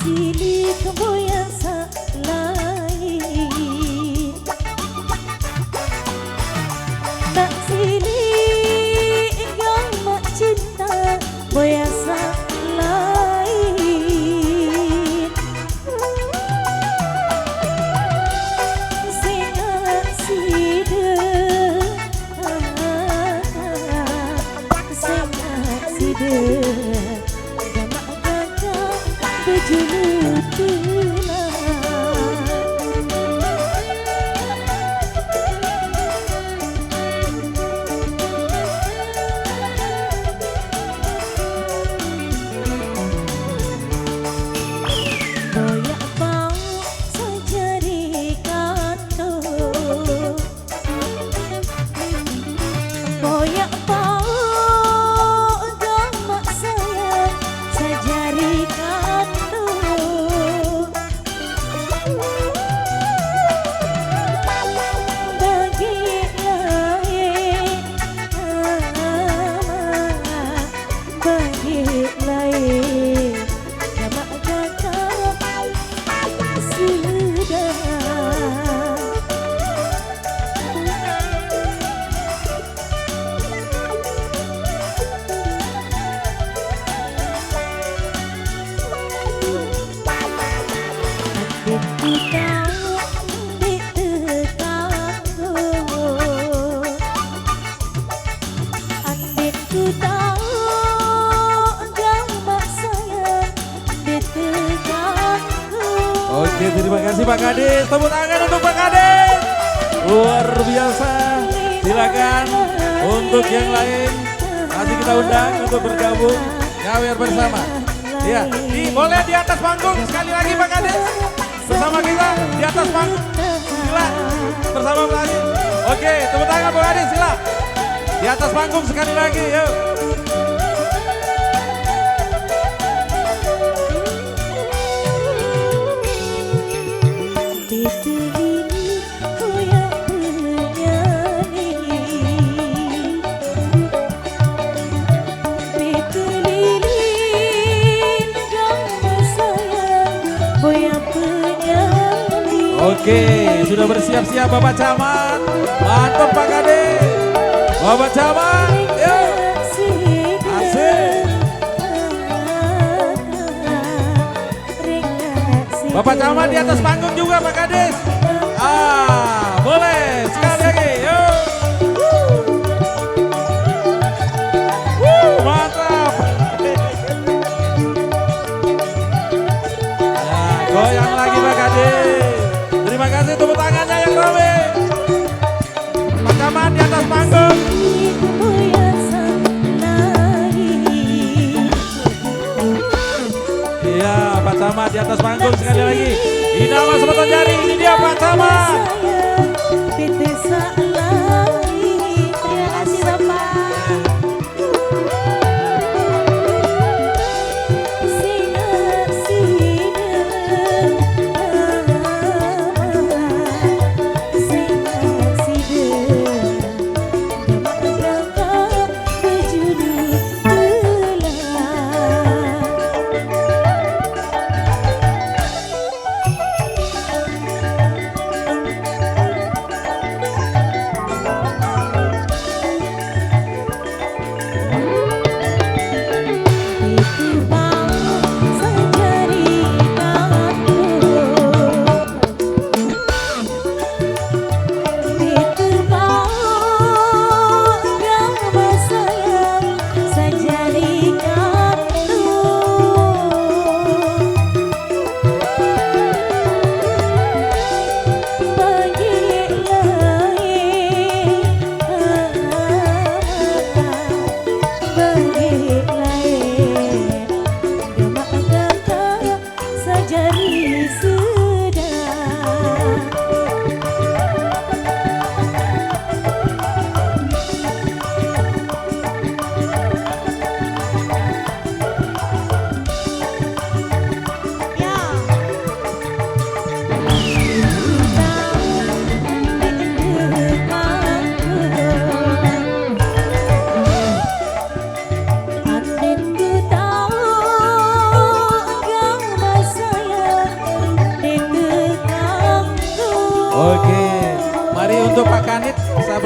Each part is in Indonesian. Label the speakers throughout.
Speaker 1: silik boya lain, tak silik yang mak cinta boya lain. Singak sida, singak sida.
Speaker 2: Oke, terima kasih Pak Kades. Tepuk tangan untuk Pak Kades. Luar biasa. Silakan untuk yang lain masih kita undang untuk bergabung nyawer bersama. Ya, boleh di atas panggung sekali lagi Pak Kades. Bersama kita di atas panggung. Sila bersama Pak Kades. Oke, tepuk tangan Pak Kades, sila. Di atas panggung sekali lagi, yuk. Oke, sudah bersiap-siap Bapak Camat. Mantap Pak Kades. Bapak Camat, yuk. Asik. Bapak Camat di atas panggung juga Pak Kades. Boleh sekali lagi, yuk. Mantap. Nah, goyang lagi Pak Kades. Terima kasih tepuk tangannya yang rame. Pak Camat di atas panggung. Iya, Pak Camat di atas panggung sekali lagi. Di nama Serotan Jari, ini dia Pak Camat.
Speaker 1: Terima kasih Bapak.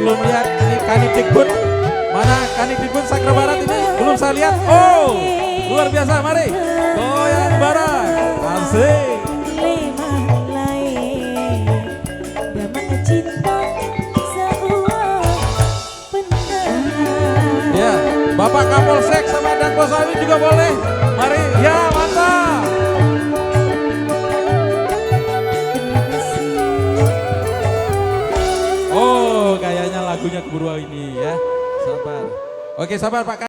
Speaker 2: belum lihat ini Kanidikbud. Mana Kanidikbud Sakra Barat ini? Belum saya lihat. Oh, luar biasa. Mari goyang bareng. Asik. Ya, Bapak Kapolsek sama dan Bos Awi juga boleh. Mari, ya mantap. Oh, kayaknya lagunya keburu ini ya. Sabar. Oke, sabar Pak.